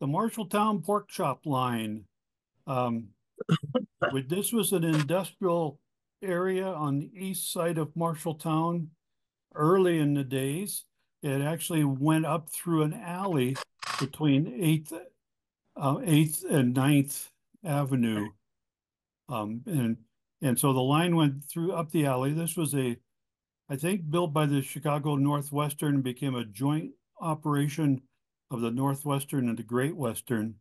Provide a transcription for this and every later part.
the Marshalltown pork chop line. Um, this was an industrial area on the east side of Marshalltown early in the days. It actually went up through an alley between 8th and 9th Avenue. And so the line went through up the alley. This was I think, built by the Chicago Northwestern and became a joint operation of the Northwestern and the Great Western.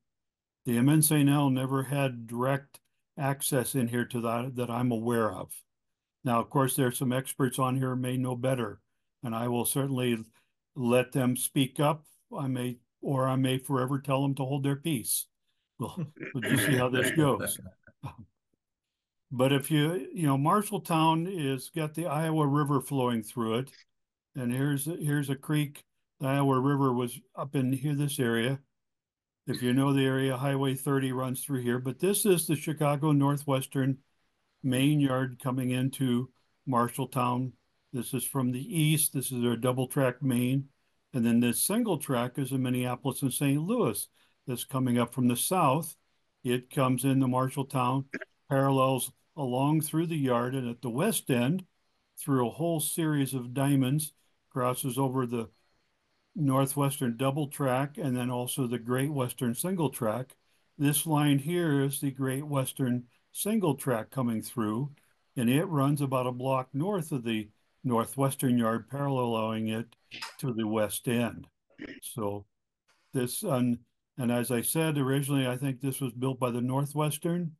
The MNCL never had direct access in here to that I'm aware of. Now, of course, there's some experts on here who may know better, and I will certainly let them speak up. I may forever tell them to hold their peace. We'll just see how this goes. But if Marshalltown is got the Iowa River flowing through it, and here's a creek. The Iowa River was up in here, this area. If you know the area, Highway 30 runs through here. But this is the Chicago Northwestern main yard coming into Marshalltown. This is from the east. This is their double track main. And then this single track is in Minneapolis and St. Louis. That's coming up from the south. It comes into Marshalltown, parallels along through the yard, and at the west end, through a whole series of diamonds, crosses over the Northwestern double track and then also the Great Western single track. This line here is the Great Western single track coming through, and it runs about a block north of the Northwestern yard, paralleling it to the west end. So this, and as I said originally, I think this was built by the Northwestern.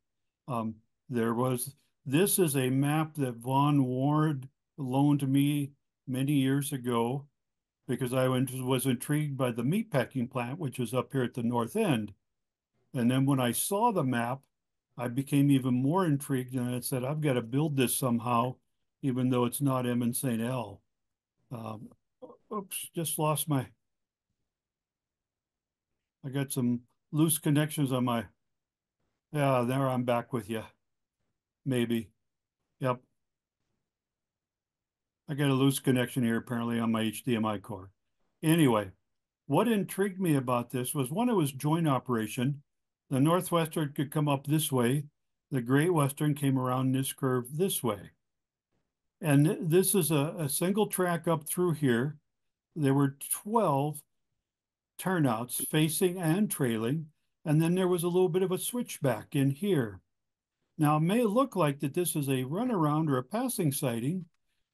This is a map that Von Ward loaned to me many years ago because I was intrigued by the meatpacking plant, which is up here at the north end. And then when I saw the map, I became even more intrigued, and I said, I've got to build this somehow, even though it's not M and St. L. Oops, just lost I got some loose connections on yeah, there I'm back with you. Maybe. Yep. I got a loose connection here apparently on my HDMI cord. Anyway, what intrigued me about this was one, it was joint operation. The Northwestern could come up this way. The Great Western came around this curve this way. And this is a single track up through here. There were 12 turnouts facing and trailing. And then there was a little bit of a switchback in here. Now, it may look like that this is a runaround or a passing sighting,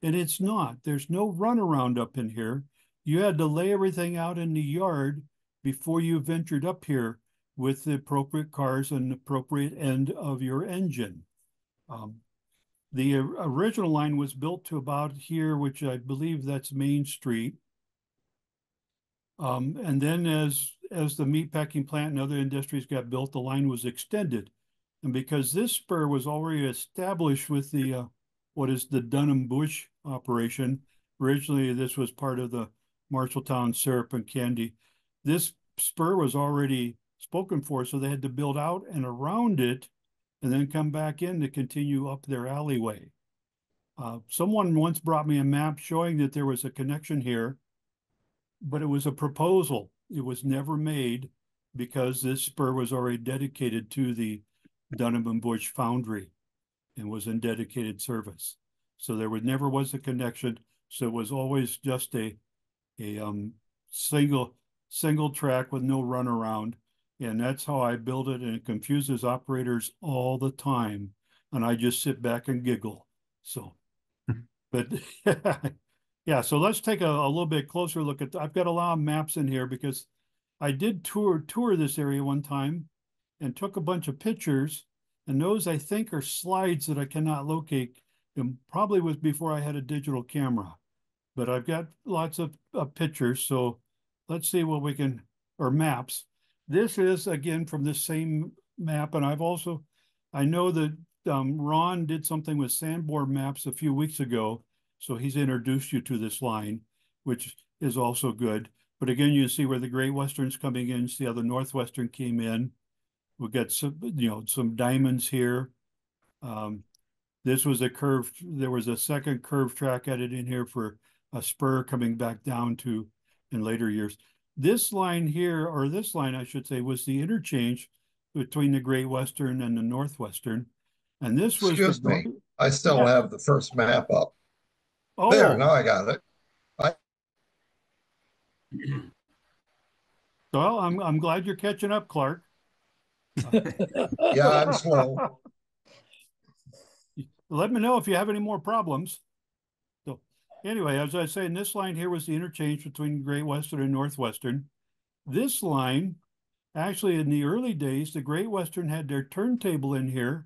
and it's not. There's no runaround up in here. You had to lay everything out in the yard before you ventured up here with the appropriate cars and appropriate end of your engine. The original line was built to about here, which I believe that's Main Street. And then as the meatpacking plant and other industries got built, the line was extended. And because this spur was already established with the what is the Dunham Bush operation, originally this was part of the Marshalltown syrup and candy. This spur was already spoken for, so they had to build out and around it and then come back in to continue up their alleyway. Someone once brought me a map showing that there was a connection here, but it was a proposal. It was never made because this spur was already dedicated to the Dunham and Bush foundry and was in dedicated service. So there never was a connection. So it was always just a single track with no runaround. And that's how I build it. And it confuses operators all the time. And I just sit back and giggle. So, but yeah, so let's take a little bit closer look at, I've got a lot of maps in here because I did tour this area one time and took a bunch of pictures, and those I think are slides that I cannot locate, and probably was before I had a digital camera, but I've got lots of pictures. So let's see what we can, or maps. This is again from this same map. And I know that Ron did something with Sanborn maps a few weeks ago. So he's introduced you to this line, which is also good. But again, you see where the Great Western's coming in, see how the Northwestern came in. We've got some diamonds here. This was there was a second curved track added in here for a spur coming back down to in later years. This line here, or this line, I should say, was the interchange between the Great Western and the Northwestern. And this was Excuse me. I still yeah. have the first map up. There, Oh, now I got it. I, well, I'm glad you're catching up, Clark. yeah, I'm slow. Let me know if you have any more problems. So anyway, as I say, this line here was the interchange between Great Western and Northwestern. This line, actually in the early days, the Great Western had their turntable in here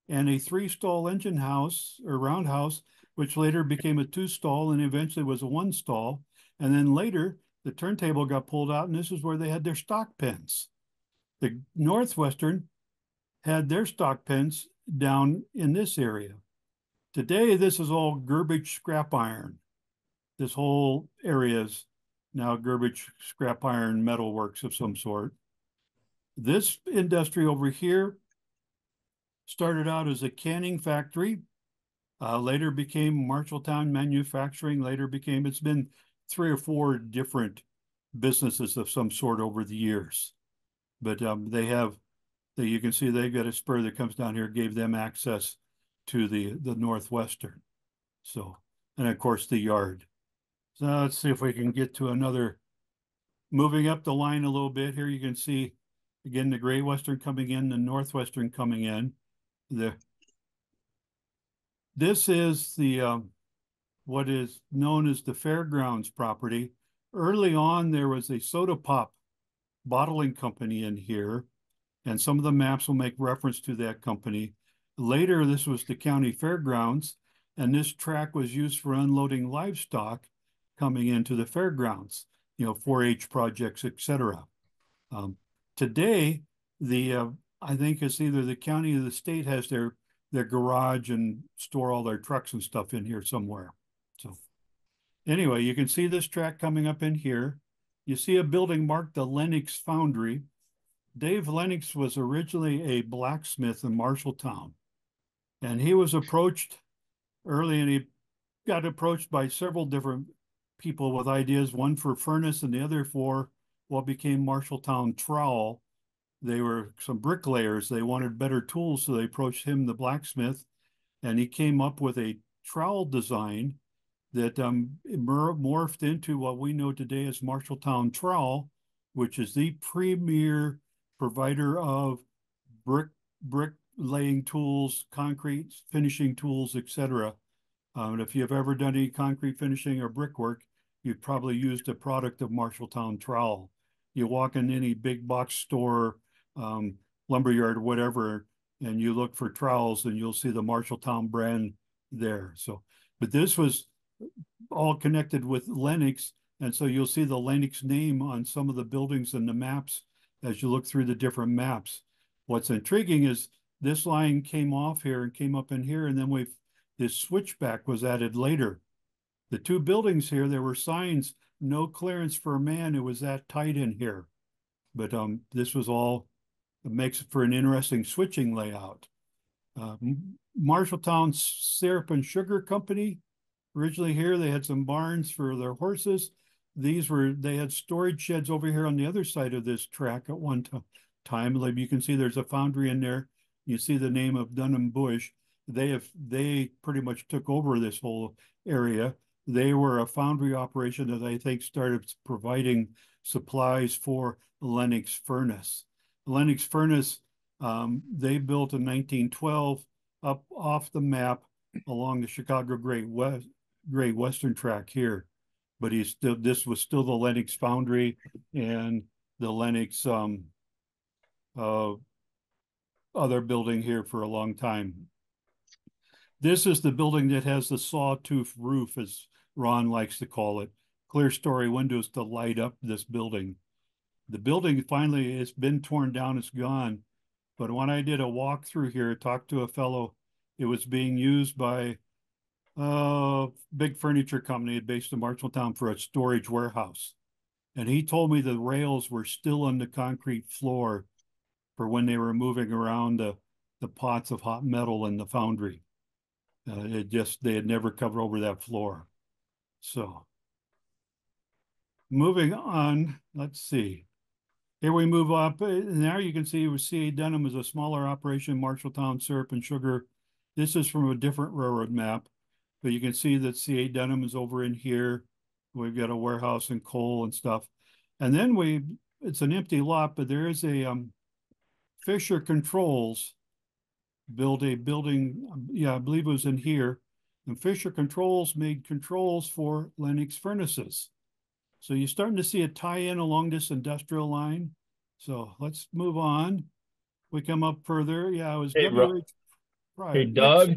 and a three-stall engine house or roundhouse, which later became a two-stall and eventually was a one-stall. And then later, the turntable got pulled out, and this is where they had their stock pens. The Northwestern had their stock pens down in this area. Today, this is all Gerbich scrap iron. This whole area is now Gerbich scrap iron metalworks of some sort. This industry over here started out as a canning factory, later became Marshalltown Manufacturing, later became, it's been 3 or 4 different businesses of some sort over the years. But they have, you can see they've got a spur that comes down here, gave them access to the Northwestern. So, and of course the yard. So let's see if we can get to another, moving up the line a little bit here, you can see again the Great Western coming in, the Northwestern coming in. This is the what is known as the Fairgrounds property. Early on, there was a soda pop bottling company in here, and some of the maps will make reference to that company. Later, this was the county fairgrounds, and this track was used for unloading livestock coming into the fairgrounds, 4-H projects, etc. Today, the I think it's either the county or the state has their garage and store all their trucks and stuff in here somewhere. So anyway, you can see this track coming up in here. You see a building marked the Lennox Foundry. Dave Lennox was originally a blacksmith in Marshalltown, and he was approached early, and he got approached by several different people with ideas, one for furnace and the other for what became Marshalltown Trowel. They were some bricklayers. They wanted better tools, so they approached him, the blacksmith, and he came up with a trowel design that morphed into what we know today as Marshalltown Trowel, which is the premier provider of brick laying tools, concrete finishing tools, etc. And if you've ever done any concrete finishing or brickwork, you've probably used a product of Marshalltown Trowel. You walk in any big box store, lumberyard, whatever, and you look for trowels, and you'll see the Marshalltown brand there. So, but this was all connected with Lennox, and so you'll see the Lennox name on some of the buildings and the maps as you look through the different maps. What's intriguing is this line came off here and came up in here, and then this switchback was added later. The two buildings here, there were signs, no clearance for a man. It was that tight in here. But this was all, it makes for an interesting switching layout. Marshalltown Syrup and Sugar Company, originally here, they had some barns for their horses. They had storage sheds over here on the other side of this track at one time. Like you can see there's a foundry in there. You see the name of Dunham Bush. They pretty much took over this whole area. They were a foundry operation that I think started providing supplies for Lennox Furnace. Lennox Furnace, they built in 1912 up off the map along the Chicago Great Western track here. But this was still the Lennox Foundry and the Lennox other building here for a long time. This is the building that has the sawtooth roof, as Ron likes to call it. Clear story windows to light up this building. The building finally, it's been torn down, it's gone. But when I did a walk through here, talked to a fellow, it was being used by a big furniture company based in Marshalltown for a storage warehouse. And he told me the rails were still on the concrete floor for when they were moving around the pots of hot metal in the foundry. They had never covered over that floor. So moving on, let's see. Here we move up. Now you can see with C.A. Dunham is a smaller operation, Marshalltown syrup and sugar. This is from a different railroad map, but you can see that C.A. Dunham is over in here. We've got a warehouse and coal and stuff. And then it's an empty lot, but there is a Fisher Controls built a building. Yeah, I believe it was in here. And Fisher Controls made controls for Lennox furnaces. So you're starting to see a tie-in along this industrial line. So let's move on. We come up further. Yeah, it was Hey, WH hey, Pryor. Yes, Doug,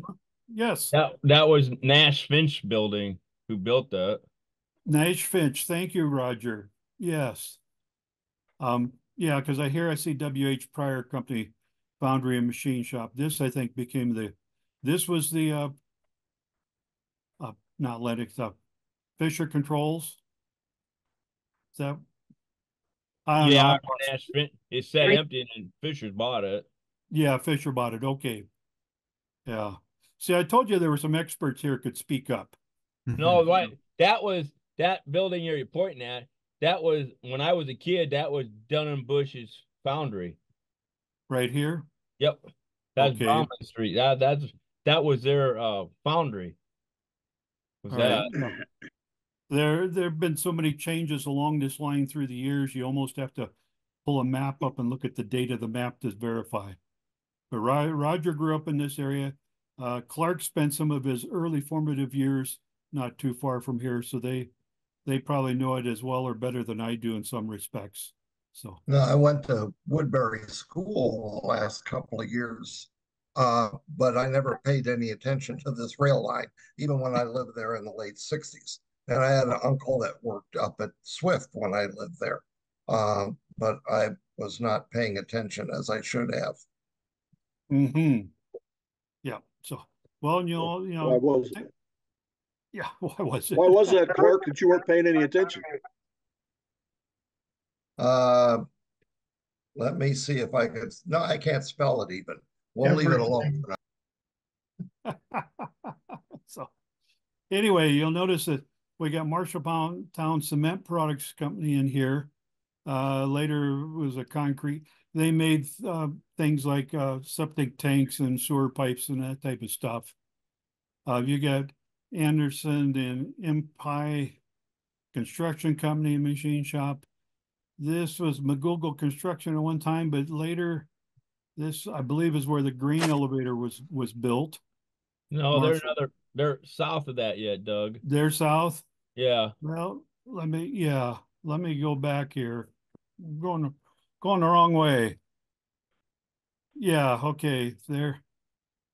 yes. that was Nash Finch building who built that. Nash Finch. Thank you, Roger. Yes. Yeah, because I see WH Pryor Company Foundry and Machine Shop. This, I think, this was the, not Lennox, Fisher Controls. Is that, I don't know. Yeah, Nash Finch. It sat empty and Fisher's bought it. Yeah, Fisher bought it. Okay. Yeah. See, I told you there were some experts here could speak up. No, what that was that building you're pointing at. That was when I was a kid. That was Dunham Bush's foundry. Right here? Yep, that's Okay. Brahman Street. That was their foundry. Was All that? right. Yeah. There have been so many changes along this line through the years, you almost have to pull a map up and look at the date of the map to verify. But Roger grew up in this area. Clark spent some of his early formative years not too far from here, so they probably know it as well or better than I do in some respects. So No, I went to Woodbury School the last couple of years, but I never paid any attention to this rail line, even when I lived there in the late 60s. And I had an uncle that worked up at Swift when I lived there, but I was not paying attention as I should have. mm-hmm. Yeah. So well, Why was it? Yeah, why was it? Why was that, Clark, that you weren't paying any attention? Uh, Let me see if I could. No, I can't spell it even. We'll leave it alone. So anyway, you'll notice that we got Marshalltown Cement Products Company in here. Later was a concrete. They made things like septic tanks and sewer pipes and that type of stuff. You got Anderson and Empire Construction Company and Machine Shop. This was McGoogle Construction at one time, but later this, I believe, is where the grain elevator was built. No, Marshall, they're south of that yet, Doug. they're south. Yeah. Well, let me go back here. I'm going the wrong way. Yeah, okay, there,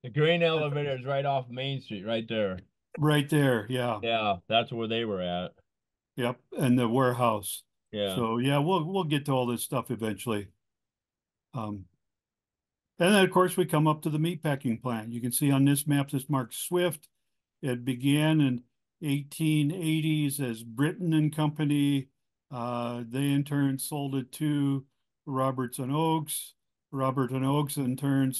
The grain elevator is right off Main Street, right there. right there. Yeah, Yeah, that's where they were at. yep, and the warehouse. Yeah. So yeah, we'll get to all this stuff eventually. Um, and then of course we come up to the meatpacking plant. You can see on this map this marks Swift. It began in 1880s as Britton and Company. They in turn sold it to Roberts and Oakes. Robert and Oakes in turn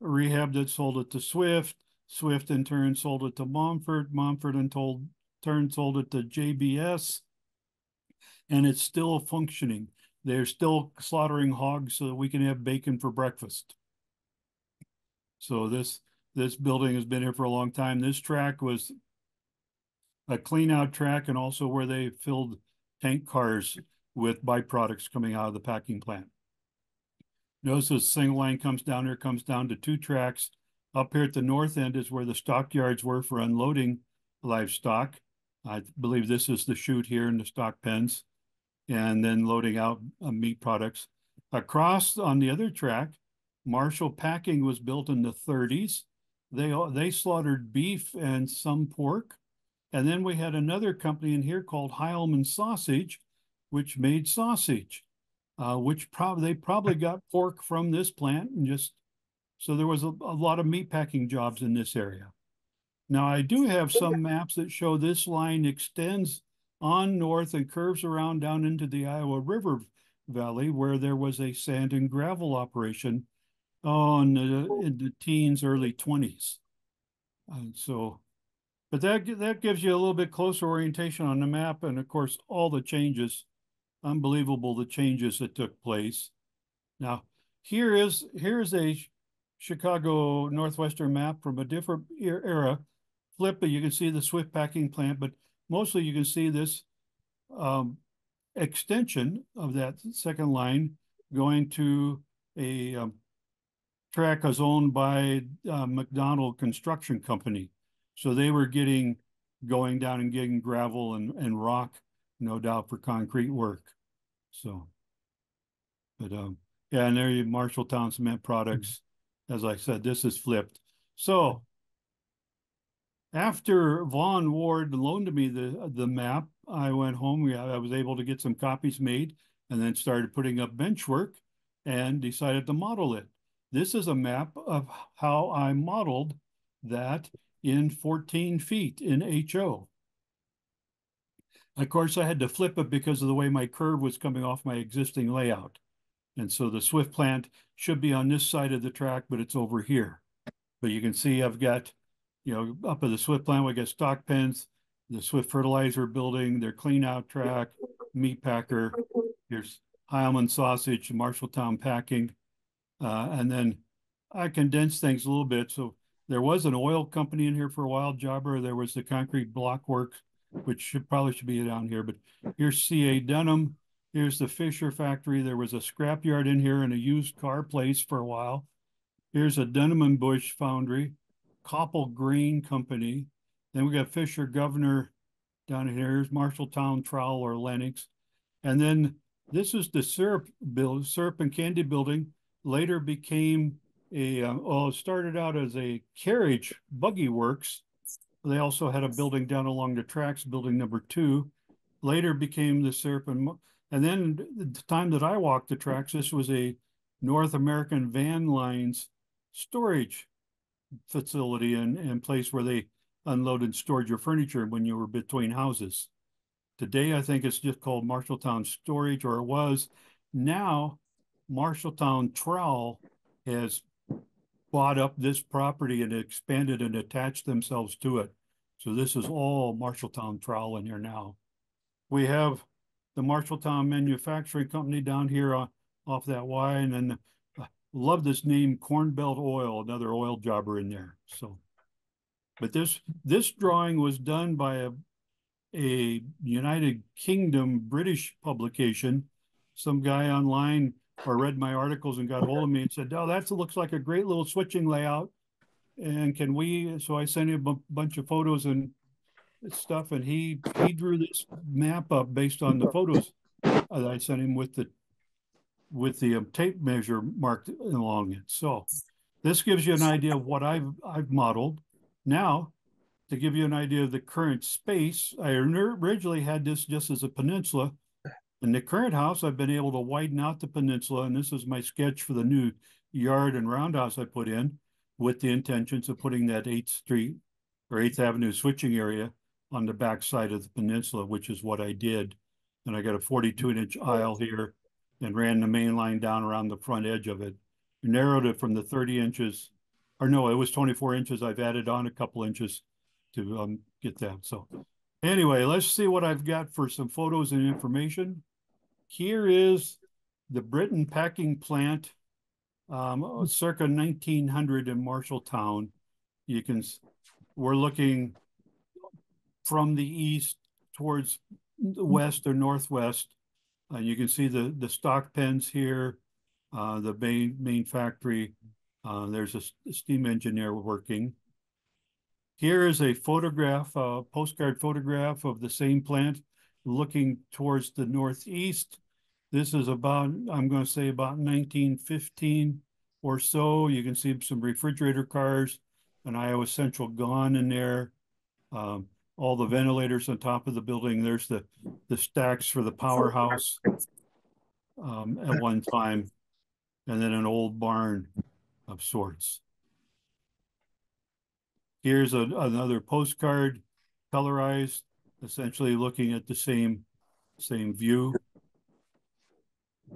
rehabbed it, sold it to Swift. Swift in turn sold it to Momford. Momford in turn sold it to JBS. And it's still functioning. They're still slaughtering hogs so that we can have bacon for breakfast. So this building has been here for a long time. This track was a clean out track and also where they filled tank cars with byproducts coming out of the packing plant. Notice this single line comes down here, comes down to two tracks. Up here at the north end is where the stockyards were for unloading livestock. I believe this is the chute here in the stock pens, and then loading out meat products. Across on the other track, Marshall Packing was built in the 30s. They slaughtered beef and some pork. And then we had another company in here called Heilman Sausage, which made sausage, they probably got pork from this plant and just, so there was a lot of meat packing jobs in this area. Now I do have some maps that show this line extends on north and curves around down into the Iowa River Valley where there was a sand and gravel operation in the teens, early 20s. So But that gives you a little bit closer orientation on the map, and of course, all the changes, unbelievable the changes that took place. Now, here's a Chicago Northwestern map from a different era. Flip it, you can see the Swift packing plant, but mostly you can see this extension of that second line going to a track was owned by McDonald Construction Company. So they were going down and getting gravel and rock, no doubt, for concrete work. So, but yeah, and there you Marshalltown Cement Products. As I said, this is flipped. So after Vaughn Ward loaned me the map, I went home. I was able to get some copies made and then started putting up bench work and decided to model it. This is a map of how I modeled that in 14 feet in HO. Of course, I had to flip it because of the way my curve was coming off my existing layout. And so the Swift plant should be on this side of the track, but it's over here. But you can see I've got, up at the Swift plant, we got stock pens, the Swift fertilizer building, their clean out track, meat packer. Here's Heilman Sausage, Marshalltown Packing. And then I condensed things a little bit. So there was an oil company in here for a while, Jobber. There was the concrete block works, which probably should be down here. But here's C.A. Dunham. Here's the Fisher factory. There was a scrapyard in here and a used car place for a while. Here's a Dunham and Bush foundry, Koppel Grain Company. Then we got Fisher Governor down here. Here's Marshalltown Trowel or Lennox. And then this is the syrup and candy building. Later became it started out as a carriage buggy works. They also had a building down along the tracks, building number 2. Later became the syrup and then the time that I walked the tracks, this was a North American Van Lines storage facility and place where they unloaded and stored your furniture when you were between houses. Today, I think it's just called Marshalltown Storage, or it was. Now, Marshalltown Trowel has bought up this property and expanded and attached themselves to it. So this is all Marshalltown Trowel in here now. We have the Marshalltown Manufacturing Company down here off that Y, and then love this name, Corn Belt Oil, another oil jobber in there. So, but this drawing was done by a United Kingdom British publication. Some guy online or read my articles and got hold of me and said, "Oh, that looks like a great little switching layout. And can we?" So I sent him a bunch of photos and stuff, and he drew this map up based on the photos that I sent him with the tape measure marked along it. So this gives you an idea of what I've modeled. Now, to give you an idea of the current space, I originally had this just as a peninsula. In the current house, I've been able to widen out the peninsula, and this is my sketch for the new yard and roundhouse I put in with the intentions of putting that 8th Street or 8th Avenue switching area on the back side of the peninsula, which is what I did. And I got a 42-inch aisle here and ran the main line down around the front edge of it. Narrowed it from the 30 inches, or no, it was 24 inches. I've added on a couple inches to get that. So anyway, let's see what I've got for some photos and information. Here is the Britain packing plant, circa 1900 in Marshalltown. We're looking from the east towards the west or northwest. You can see the stock pens here, the main factory. There's a steam engineer working. Here is a photograph, a postcard photograph of the same plant looking towards the northeast. This is about, I'm going to say about 1915 or so. You can see some refrigerator cars, an Iowa Central gone in there. All the ventilators on top of the building. There's the stacks for the powerhouse at one time, and then an old barn of sorts. Here's another postcard, colorized, essentially looking at the same view.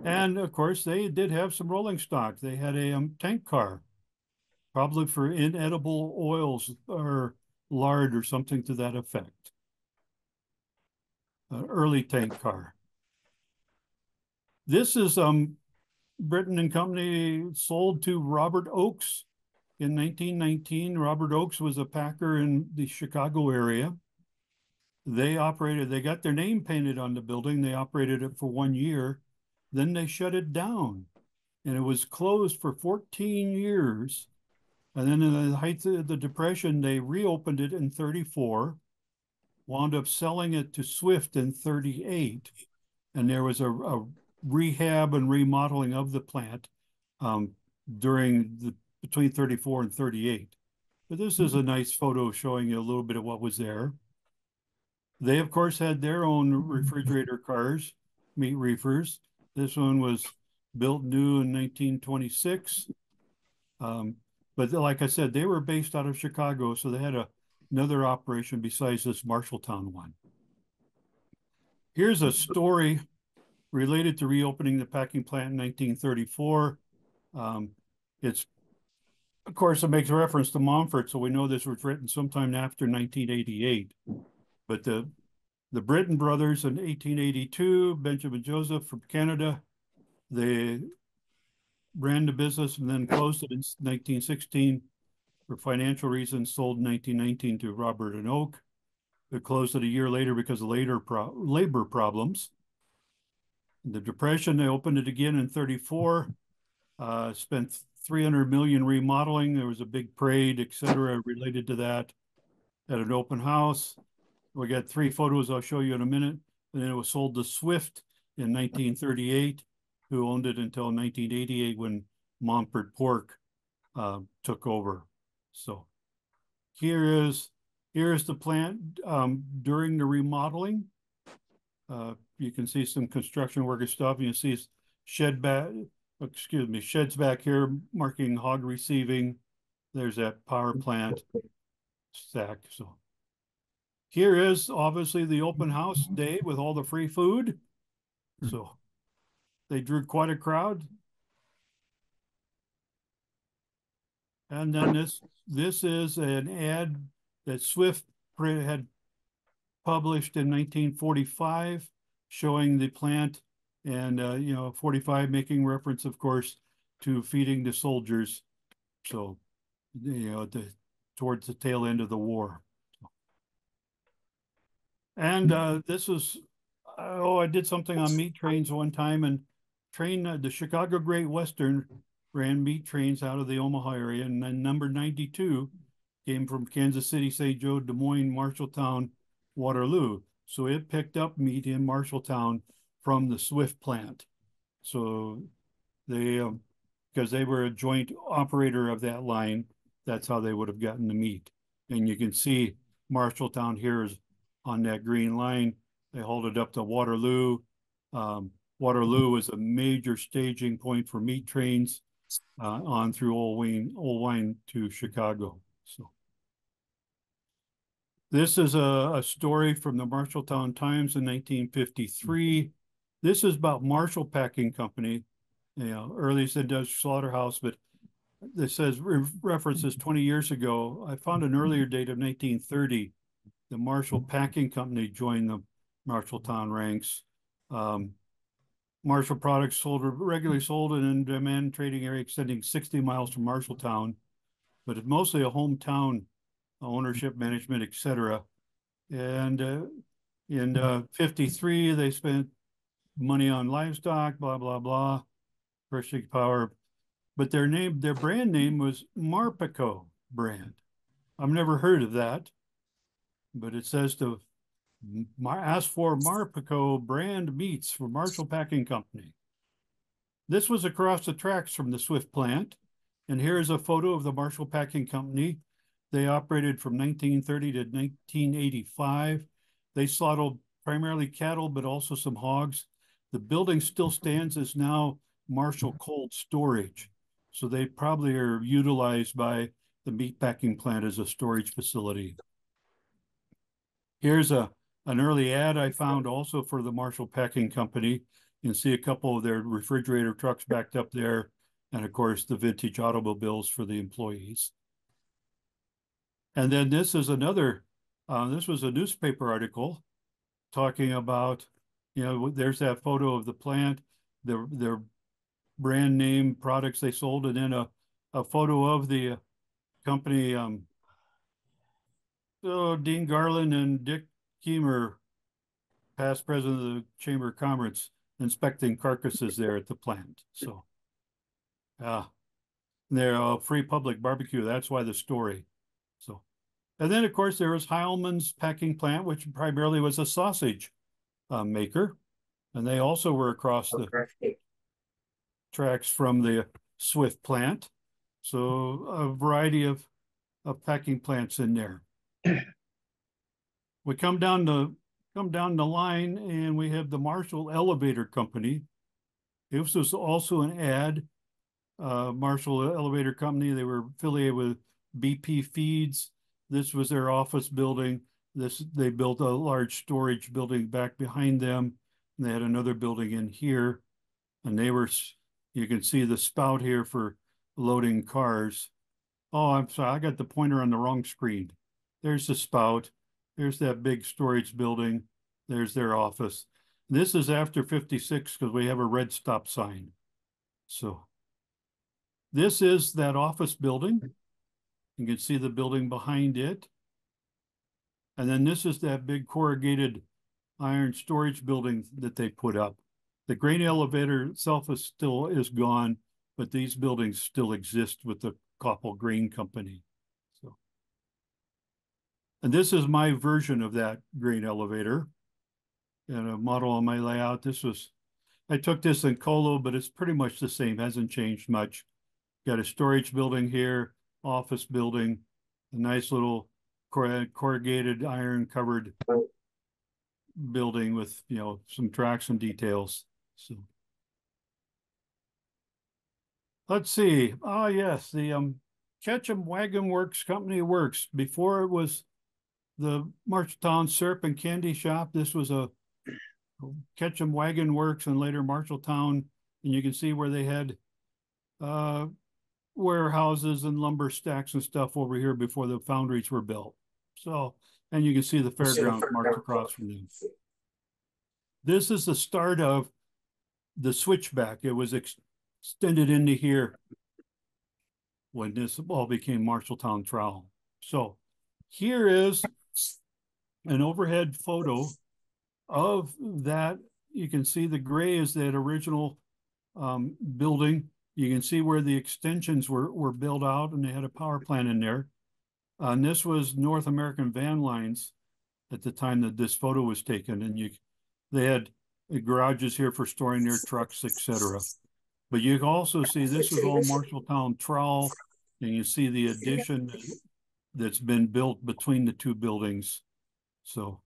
And of course, they did have some rolling stock. They had a tank car, probably for inedible oils or lard or something to that effect. Early tank car. This is Britton and Company sold to Robert Oakes in 1919. Robert Oakes was a packer in the Chicago area. They got their name painted on the building. They operated it for 1 year. Then they shut it down, and it was closed for 14 years. And then in the height of the Depression, they reopened it in 34, wound up selling it to Swift in 38. And there was a rehab and remodeling of the plant between 34 and 38. But this is a nice photo showing you a little bit of what was there. They, of course, had their own refrigerator cars, meat reefers. This one was built new in 1926. But like I said, they were based out of Chicago, so they had another operation besides this Marshalltown one. Here's a story related to reopening the packing plant in 1934. Of course, it makes reference to Montfort, so we know this was written sometime after 1988. But the Britton brothers in 1882, Benjamin Joseph from Canada, they ran the business and then closed it in 1916 for financial reasons, sold in 1919 to Robert and Oak. They closed it a year later because of labor problems. In the Depression, they opened it again in 34, spent $300 million remodeling. There was a big parade, etc., related to that at an open house. We got 3 photos I'll show you in a minute. And then it was sold to Swift in 1938, who owned it until 1988 when Montfort Pork took over. So here is the plant during the remodeling. You can see some construction worker stuff. You can see sheds back here marking hog receiving. There's that power plant stack. So here is obviously the open house day with all the free food. So they drew quite a crowd. And then this is an ad that Swift had published in 1945 showing the plant, and 45 making reference, of course, to feeding the soldiers. So, towards the tail end of the war. And this is, I did something on meat trains one time, and the Chicago Great Western ran meat trains out of the Omaha area, and then number 92 came from Kansas City, St. Joe, Des Moines, Marshalltown, Waterloo. So it picked up meat in Marshalltown from the Swift plant. So they, because they were a joint operator of that line, that's how they would have gotten the meat. And you can see Marshalltown here is on that green line. They hold it up to Waterloo. Waterloo is a major staging point for meat trains on through Old Wayne to Chicago. So this is a story from the Marshalltown Times in 1953. This is about Marshall Packing Company, earliest industrial slaughterhouse, but this says references 20 years ago. I found an earlier date of 1930. The Marshall Packing Company joined the Marshalltown ranks. Marshall products regularly sold in a demand trading area extending 60 miles from Marshalltown, but it's mostly a hometown ownership, management, etc. And in 53, they spent money on livestock, blah, blah, blah, purchasing power. But their brand name was Marpico brand. I've never heard of that, but it says to ask for Marpico brand meats for Marshall Packing Company. This was across the tracks from the Swift plant. And here's a photo of the Marshall Packing Company. They operated from 1930 to 1985. They slaughtered primarily cattle, but also some hogs. The building still stands as now Marshall Cold Storage. So they probably are utilized by the meat packing plant as a storage facility. Here's an early ad I found also for the Marshall Packing Company. You can see a couple of their refrigerator trucks backed up there. And of course, the vintage automobiles for the employees. And then this is another, this was a newspaper article talking about, there's that photo of the plant, their brand name products they sold, and then a photo of the company, Dean Garland and Dick Keemer, past president of the Chamber of Commerce, inspecting carcasses there at the plant. So, they're a free public barbecue. That's why the story. So, and then of course there was Heilmann's packing plant, which primarily was a sausage maker, and they also were across the tracks from the Swift plant. So a variety of packing plants in there. We come down the line and we have the Marshall Elevator Company. This was also an ad. Marshall Elevator Company, they were affiliated with BP Feeds. This was their office building. They built a large storage building back behind them. And they had another building in here. And you can see the spout here for loading cars. Oh, I'm sorry, I got the pointer on the wrong screen. There's the spout. There's that big storage building. There's their office. This is after 56 because we have a red stop sign. So this is that office building. You can see the building behind it. And then this is that big corrugated iron storage building that they put up. The grain elevator itself is gone, but these buildings still exist with the Koppel Grain Company. So, and this is my version of that grain elevator and a model on my layout. I took this in Colo, but it's pretty much the same, hasn't changed much. Got a storage building here, office building, a nice little corrugated iron covered building with, some tracks and details. So let's see. Oh yes, the Ketchum Wagon Works Company Works. Before it was the Marshalltown Syrup and Candy Shop, this was a Ketchum Wagon Works and later Marshalltown. And you can see where they had warehouses and lumber stacks and stuff over here before the foundries were built. So, and you can see the fairgrounds marked across from them. This is the start of the switchback. It was extended into here when this all became Marshalltown Trowel. So here is an overhead photo of that. You can see the gray is that original building. You can see where the extensions were built out and they had a power plant in there. And this was North American Van Lines at the time that this photo was taken. And they had garages here for storing their trucks, etc. But you can also see this is all Marshalltown Trowel, and you see the addition that's been built between the two buildings. So,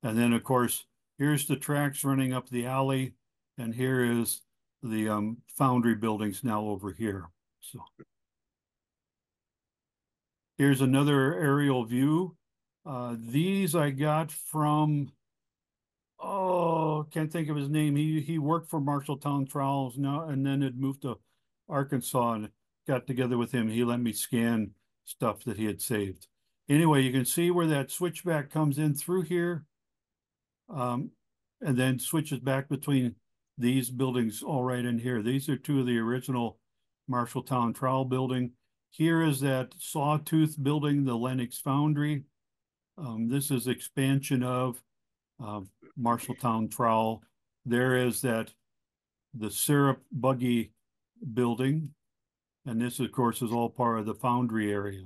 and then of course, here's the tracks running up the alley, and here is the foundry buildings now over here. So here's another aerial view. These I got from, can't think of his name. He worked for Marshalltown Trowels now, and then had moved to Arkansas and got together with him. He let me scan stuff that he had saved. Anyway, you can see where that switchback comes in through here, and then switches back between these buildings all right in here. These are two of the original Marshalltown Trowel building. Here is that Sawtooth building, the Lennox Foundry. This is expansion of Marshalltown Trowel. There is the syrup buggy building. And this, of course, is all part of the foundry area.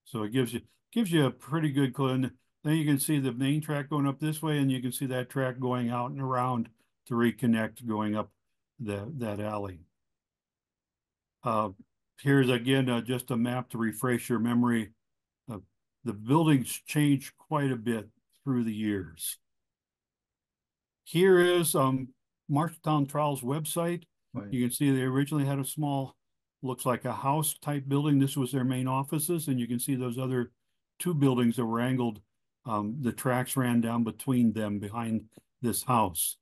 So it gives you a pretty good clue. And then you can see the main track going up this way, and you can see that track going out and around to reconnect going up that alley. Here's again just a map to refresh your memory. The buildings changed quite a bit through the years. Here is Marshalltown Trowel's website. Right. You can see they originally had a small, looks like a house type building. This was their main offices, and you can see those other two buildings that were angled. The tracks ran down between them behind this house.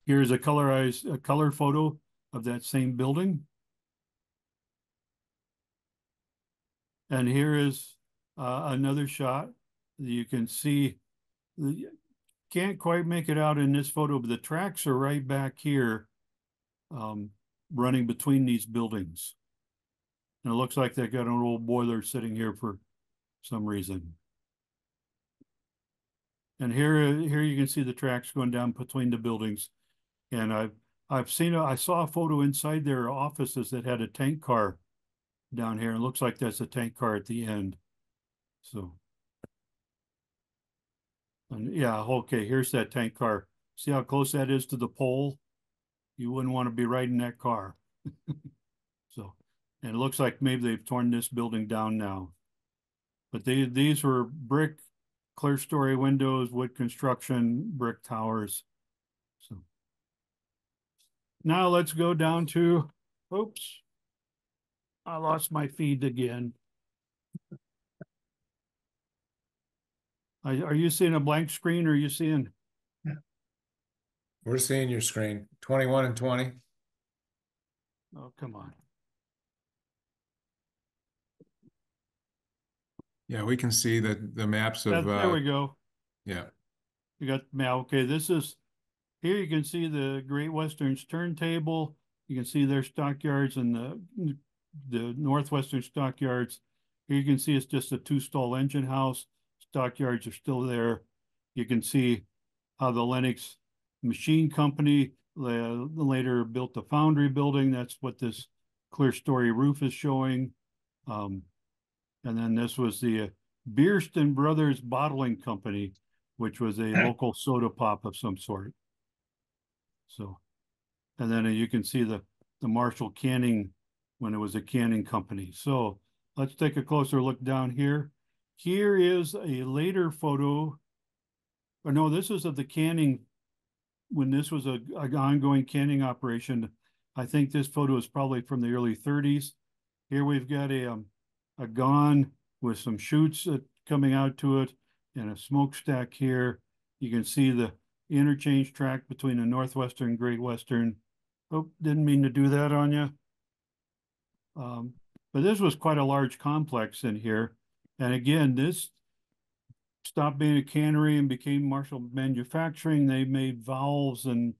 Here's a color photo of that same building. And here is another shot. You can see, can't quite make it out in this photo, but the tracks are right back here, running between these buildings. And it looks like they got an old boiler sitting here for some reason. And here you can see the tracks going down between the buildings. And I saw a photo inside their offices that had a tank car down here. It looks like that's a tank car at the end. So, and yeah, okay, here's that tank car. See how close that is to the pole? You wouldn't want to be riding that car. So, and it looks like maybe they've torn this building down now. But these were brick, clear story windows, wood construction, brick towers. So now let's go down to, oops, I lost my feed again. Are you seeing a blank screen or are you seeing? We're seeing your screen, 21 and 20. Oh, come on. Yeah, we can see the maps of There we go. Yeah. You got now. Okay, this is here. You can see the Great Western's turntable. You can see their stockyards and the Northwestern stockyards. Here you can see it's just a two-stall engine house. Stockyards are still there. You can see how the Lennox Machine Company later built the foundry building. That's what this clear story roof is showing. And then this was the Bierston Brothers Bottling Company, which was a local soda pop of some sort. So, and then you can see the Marshall canning when it was a canning company. So let's take a closer look down here. Here is a later photo. Or no, this is of the canning when this was an ongoing canning operation. I think this photo is probably from the early 30s. Here we've got a gun with some chutes coming out to it and a smokestack here. You can see the interchange track between the Northwestern and Great Western. Oh, didn't mean to do that on you. But this was quite a large complex in here. And again, this stopped being a cannery and became Marshall Manufacturing. They made valves and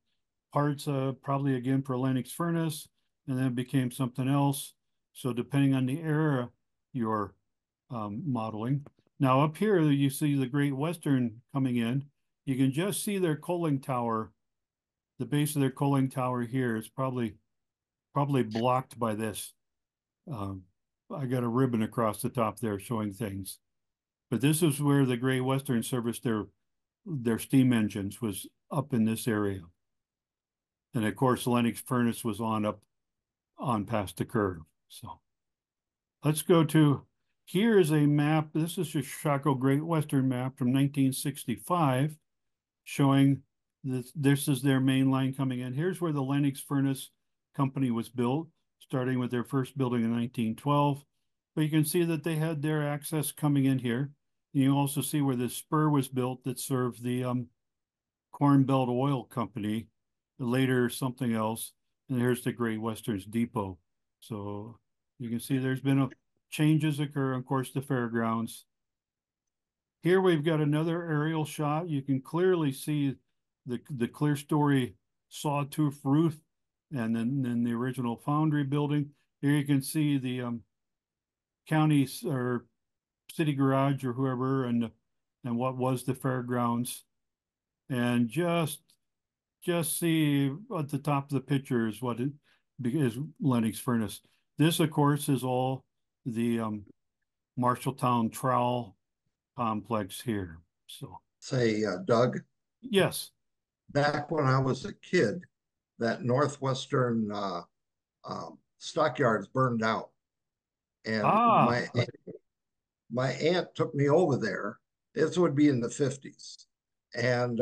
parts, probably again for Lennox furnace, and then it became something else. So depending on the era you're modeling. Now up here, you see the Great Western coming in. You can just see their coaling tower. The base of their coaling tower here is probably blocked by this. I got a ribbon across the top there showing things. But this is where the Great Western serviced their steam engines, was up in this area. And of course, Lennox furnace was on past the curve. So let's go to, here is a map. This is a Chicago Great Western map from 1965 showing this is their main line coming in. Here's where the Lennox furnace company was built, starting with their first building in 1912. But you can see that they had their access coming in here. You also see where the spur was built that served the Corn Belt Oil Company, later something else. And here's the Great Western's depot. So you can see there's been changes occur, of course, the fairgrounds. Here we've got another aerial shot. You can clearly see the clear story sawtooth roof and then the original foundry building. Here you can see the county or city garage or whoever and what was the fairgrounds. And just see at the top of the picture is what it is, Lennox furnace. This, of course, is all the Marshalltown trowel complex here. So Say, Doug, yes, back when I was a kid, that Northwestern stockyards burned out. And my aunt took me over there. This would be in the 50s. And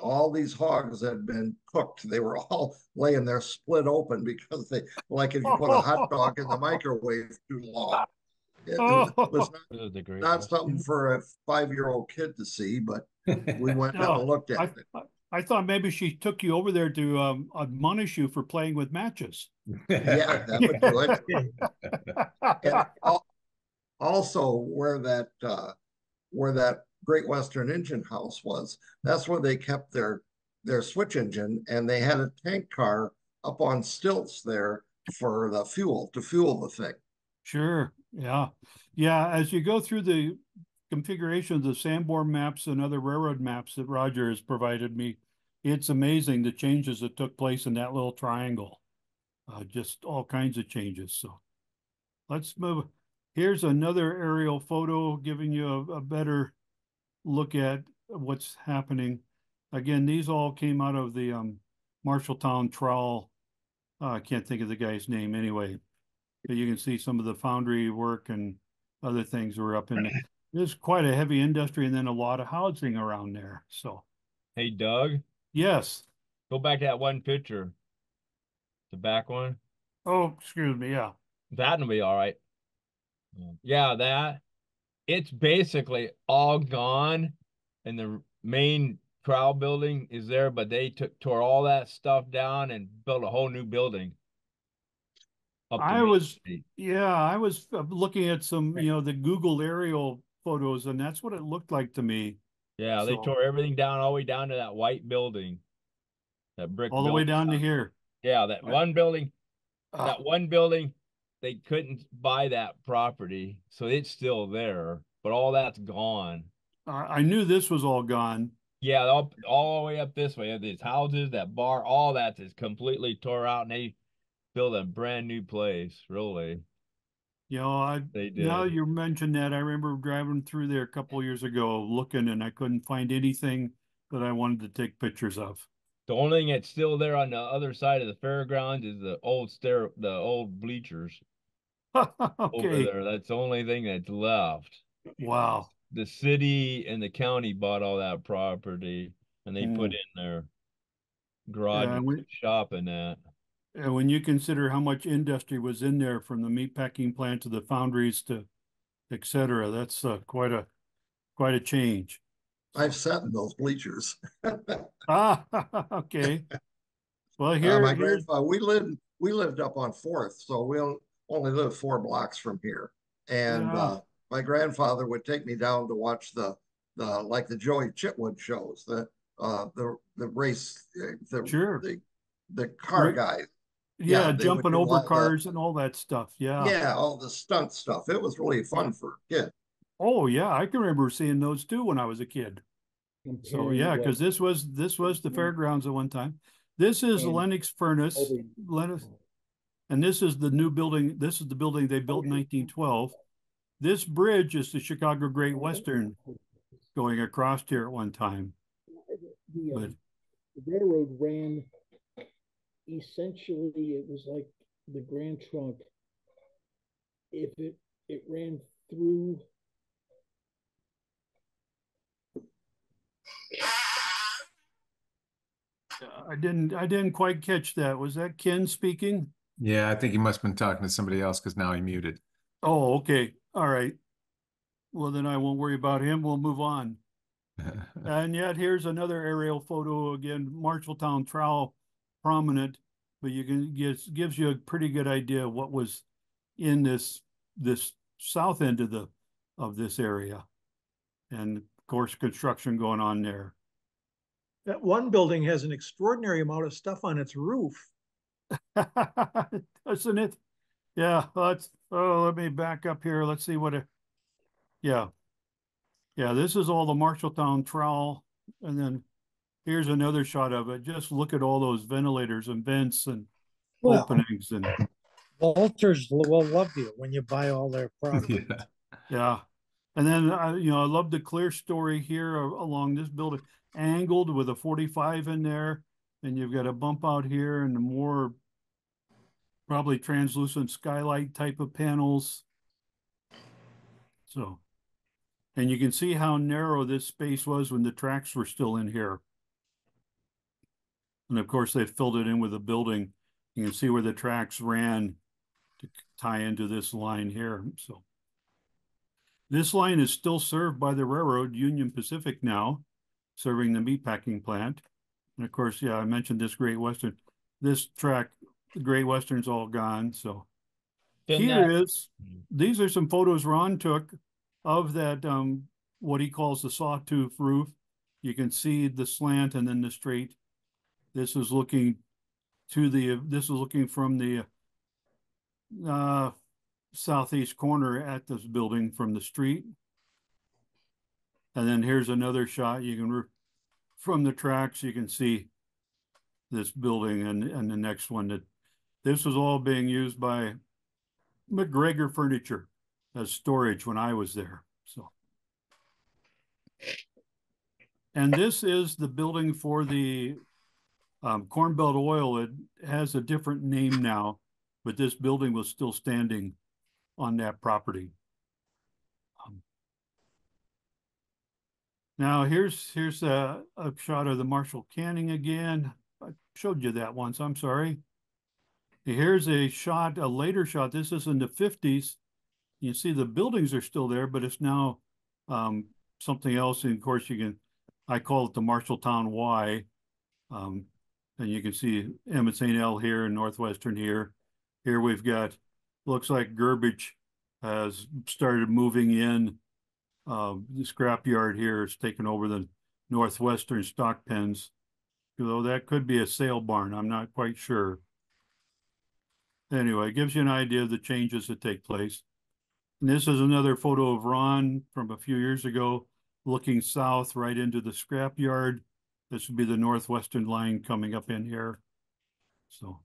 all these hogs had been cooked. They were all laying there split open because they, like if you put a hot dog in the microwave too long. It was not something for a 5-year-old kid to see, but we went down and looked at it. I thought maybe she took you over there to admonish you for playing with matches. Yeah, that would do it. And also where that Great Western Engine House was, that's where they kept their switch engine, and they had a tank car up on stilts there for the fuel to fuel the thing. Sure. Yeah. Yeah. As you go through the configuration of the Sanborn maps and other railroad maps that Roger has provided me, it's amazing the changes that took place in that little triangle. Just all kinds of changes. So let's move. Here's another aerial photo giving you a better look at what's happening. Again, these all came out of the Marshalltown trowel. I can't think of the guy's name anyway, but you can see some of the foundry work and other things were up in there. There's quite a heavy industry and then a lot of housing around there. So, Hey, Doug, yes. go back to that one picture, the back one. Oh, excuse me. Yeah. That'll be all right. Yeah, that it's basically all gone, and the main trial building is there, but they tore all that stuff down and built a whole new building up to I Main was, Street. yeah, I was looking at some, the Google aerial photos, and that's what it looked like to me. Yeah, they So tore everything down all the way down to that white building, that brick all the way building. down to here. Yeah, that Right. one building, Ah, that one building, they couldn't buy that property, so it's still there, but all that's gone. I knew this was all gone. Yeah, all the way up this way, these houses, that bar, all that is completely tore out, and they built a brand new place. Really, they Now did. you mentioned that, I remember driving through there a couple years ago looking, and I couldn't find anything that I wanted to take pictures of. The only thing that's still there on the other side of the fairgrounds is the old bleachers over Okay. there. That's the only thing that's left. Wow. The city and the county bought all that property, and they put Mm. in their Yeah, garages and shop in that. and when you consider how much industry was in there from the meatpacking plant to the foundries to et cetera, that's quite a change. I've sat in those bleachers. Ah, okay. Well, here's My grandfather, we lived up on Fourth, so we only lived 4 blocks from here. And yeah, my grandfather would take me down to watch the like the Joey Chitwood shows, the race, sure. the car Right. guys. Yeah, Yeah, they would jumping do over all the cars and all that stuff. Yeah. yeah, all the stunt stuff. It was really Yeah. fun for a kid. Oh, yeah, I can remember seeing those too when I was a kid. So yeah, because this was the fairgrounds at one time. This is Lennox Furnace, Lennox, and this is the new building. This is the building they built in 1912. This bridge is the Chicago Great Western going across here at one time. But the railroad ran essentially, it was like the Grand Trunk. If it ran through I didn't quite catch that. Was that Ken speaking? yeah, I think he must have been talking to somebody else because now he muted. Oh, okay. All right. Well, then I won't worry about him. We'll move on. And yet here's another aerial photo again, Marshalltown trowel prominent, but you can gives you a pretty good idea of what was in this south end of this area. And of course, construction going on there. That one building has an extraordinary amount of stuff on its roof. Doesn't it? Yeah, let me back up here. Let's see yeah. Yeah, this is all the Marshalltown trowel. And then here's another shot of it. Just look at all those ventilators and vents and openings and Walters will love you when you buy all their property. Yeah. yeah. And then I love the clear story here along this building, angled with a 45 in there, and you've got a bump out here and the more probably translucent skylight type of panels. So, and you can see how narrow this space was when the tracks were still in here. And of course, they filled it in with a building. You can see where the tracks ran to tie into this line here. So this line is still served by the railroad, Union Pacific now, serving the meatpacking plant. And of course, yeah, I mentioned this Great Western. This track, the Great Western's all gone. So These are some photos Ron took of that, what he calls the sawtooth roof. You can see the slant and then the straight. This is looking from the southeast corner at this building from the street. And then here's another shot. You can, from the tracks, you can see this building and the next one. That this was all being used by McGregor Furniture as storage when I was there. So, and this is the building for the Corn Belt Oil. It has a different name now, but this building was still standing on that property. Now here's a shot of the Marshall Canning again. I showed you that once, I'm sorry. Here's a shot, a later shot. This is in the 50s. You see the buildings are still there, but it's now something else. And of course I call it the Marshalltown Y. And you can see Emmett St. L here and Northwestern here. Here we've got, looks like Gerbich has started moving in. The scrapyard here is taking over the Northwestern stock pens. Although that could be a sale barn, I'm not quite sure. Anyway, it gives you an idea of the changes that take place. And this is another photo of Ron from a few years ago, looking south right into the scrapyard. This would be the Northwestern line coming up in here. So,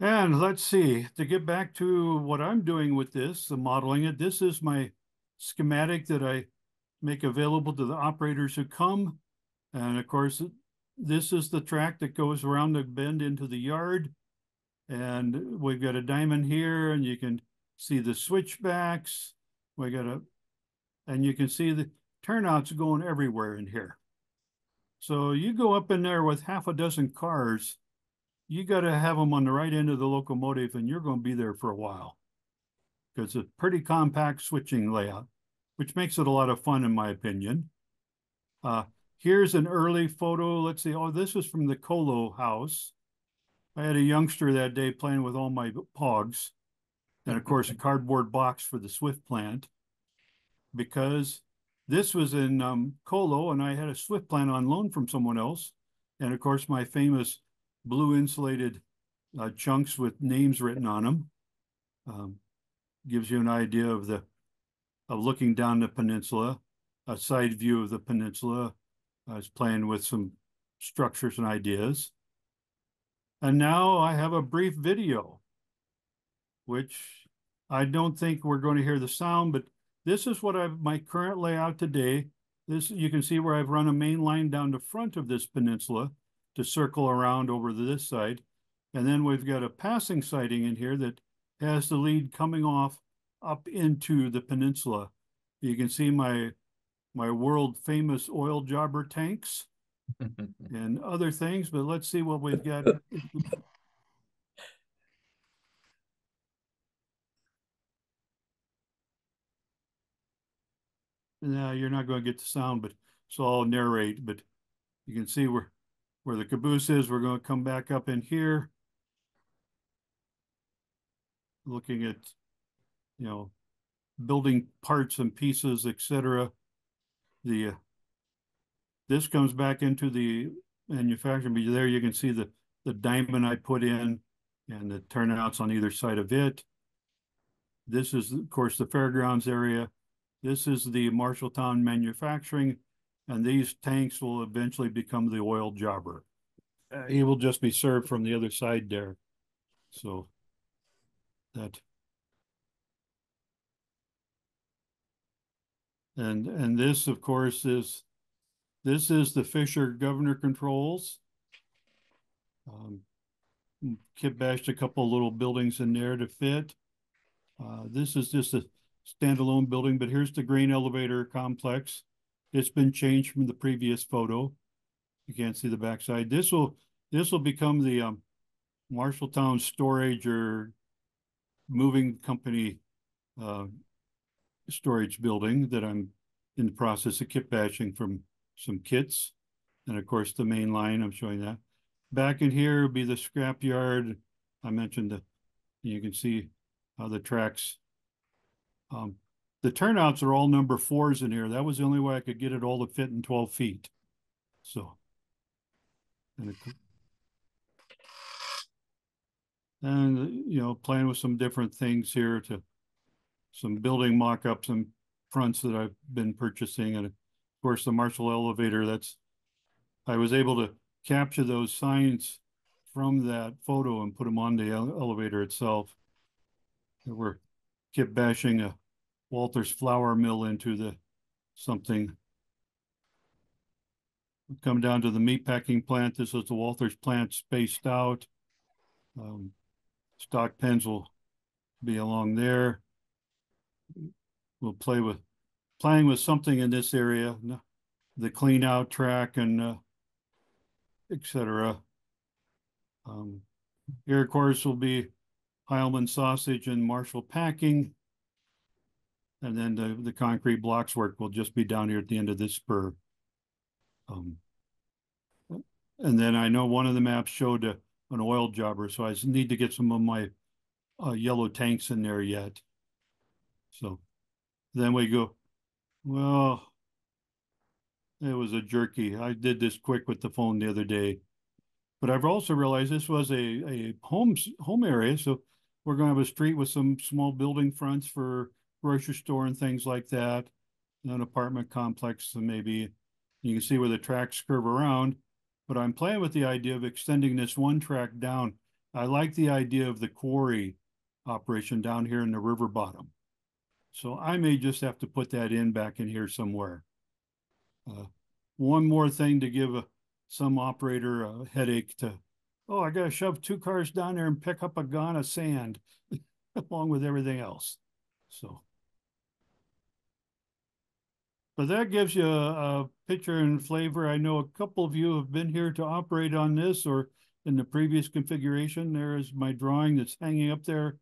and let's see, to get back to what I'm doing with this, the modeling it, this is my schematic that I make available to the operators who come. And of course, this is the track that goes around the bend into the yard. And we've got a diamond here, and you can see the switchbacks. And you can see the turnouts going everywhere in here. So you go up in there with half a dozen cars, you got to have them on the right end of the locomotive, and you're going to be there for a while. Because it's a pretty compact switching layout, which makes it a lot of fun, in my opinion. Here's an early photo. Let's see. Oh, this is from the Colo house. I had a youngster that day playing with all my pogs. And of course, a cardboard box for the Swift plant. Because this was in Colo, and I had a Swift plant on loan from someone else. And of course, my famous blue insulated chunks with names written on them. Gives you an idea of looking down the peninsula, a side view of the peninsula. I was playing with some structures and ideas. And now I have a brief video, which I don't think we're going to hear the sound, but this is what my current layout today. This, you can see where I've run a main line down the front of this peninsula to circle around over to this side. And then we've got a passing siding in here that has the lead coming off up into the peninsula. You can see my world famous oil jobber tanks and other things, but let's see what we've got. No, you're not going to get the sound, but so I'll narrate. But you can see where the caboose is. We're going to come back up in here, looking at, building parts and pieces, etc. This comes back into the manufacturing. But there you can see the diamond I put in and the turnouts on either side of it. This is, of course, the fairgrounds area. This is the Marshalltown manufacturing, and these tanks will eventually become the oil jobber. He will just be served from the other side there. So that, and this, of course, is the Fisher governor controls. Kit bashed a couple little buildings in there to fit. This is just a standalone building, but here's the grain elevator complex. It's been changed from the previous photo. You can't see the backside. This will become the Marshalltown storage or moving company storage building that I'm in the process of kit bashing from some kits. And of course, the main line, I'm showing that. Back in here would be the scrap yard. I mentioned You can see how the tracks, the turnouts are all number 4s in here. That was the only way I could get it all to fit in 12 feet. So, and you know, playing with some different things here, to some building mock-ups and fronts that I've been purchasing. And of course the Marshall elevator, I was able to capture those signs from that photo and put them on the elevator itself. We're kept bashing a Walters flour mill into something. Come down to the meatpacking plant. This is the Walters plant spaced out. Stock pens will be along there. We'll playing with something in this area, the clean out track and etc. Here, of course, will be Heilman sausage and Marshall packing. And then the concrete blocks work will just be down here at the end of this spur. And then I know one of the maps showed an oil jobber, so I need to get some of my yellow tanks in there yet. So then we go, well, it was a jerky. I did this quick with the phone the other day. But I've also realized this was a home area, so we're going to have a street with some small building fronts for grocery store and things like that, an apartment complex, and maybe you can see where the tracks curve around. But I'm playing with the idea of extending this one track down. I like the idea of the quarry operation down here in the river bottom. So I may just have to put that in back in here somewhere. One more thing to give some operator a headache to, oh, I got to shove 2 cars down there and pick up a gon of sand along with everything else. So, but that gives you a picture and flavor. I know a couple of you have been here to operate on this or in the previous configuration. There is my drawing that's hanging up there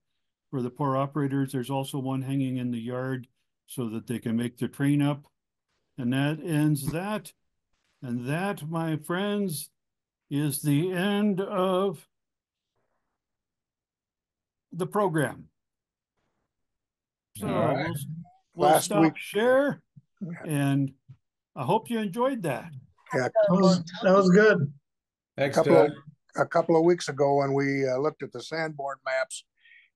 for the poor operators. There's also one hanging in the yard so that they can make their train up. And that ends that. And that, my friends, is the end of the program. So we'll stop share, and I hope you enjoyed that. Yeah, That was good. Thanks, Doug. A couple of weeks ago when we looked at the sandboard maps,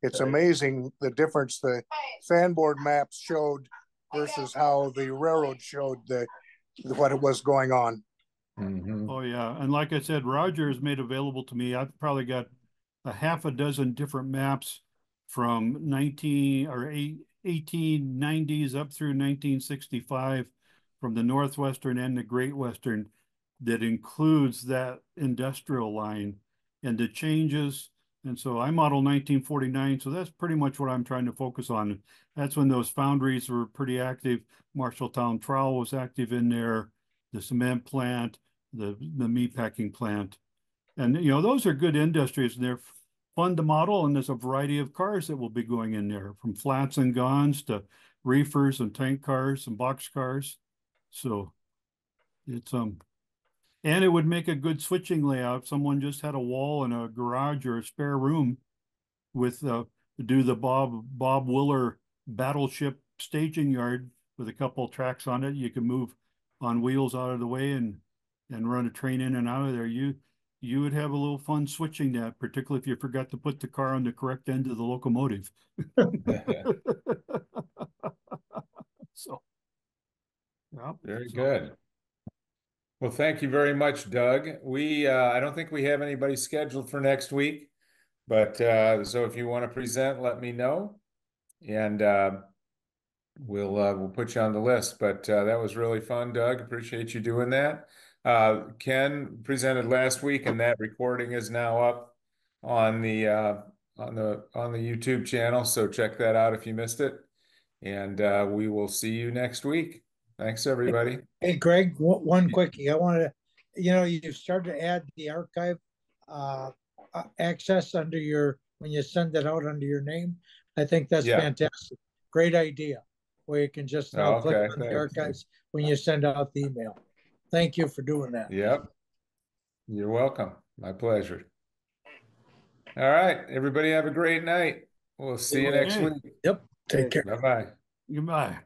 it's amazing the difference the sandboard maps showed versus how the railroad showed what it was going on. Mm-hmm. Oh yeah, and like I said, Roger has made available to me. I've probably got a half a dozen different maps from 1890s up through 1965 from the Northwestern and the Great Western that includes that industrial line and the changes. And so I model 1949, so that's pretty much what I'm trying to focus on. That's when those foundries were pretty active. Marshalltown Trowel was active in there, the cement plant, the meatpacking plant. And, you know, those are good industries and they're fun to model. And there's a variety of cars that will be going in there, from flats and gons to reefers and tank cars and box cars. So it's, and it would make a good switching layout. If someone just had a wall in a garage or a spare room with, do the Bob Willer battleship staging yard with a couple of tracks on it. You can move on wheels out of the way and run a train in and out of there. You would have a little fun switching that, particularly if you forgot to put the car on the correct end of the locomotive. So, yeah. Very good. Well, thank you very much, Doug. I don't think we have anybody scheduled for next week, but so if you want to present, let me know, and we'll put you on the list. But that was really fun, Doug. Appreciate you doing that. Ken presented last week, and that recording is now up on the YouTube channel. So check that out if you missed it, and we will see you next week. Thanks, everybody. Hey, Greg, one quickie. I wanted to, you've started to add the archive access when you send it out under your name. I think that's fantastic. Great idea. Where you can just now click on the archives when you send out the email. Thank you for doing that. Yep. You're welcome. My pleasure. All right, everybody have a great night. We'll see you next Okay. week. Yep. Take care. Bye-bye. Goodbye.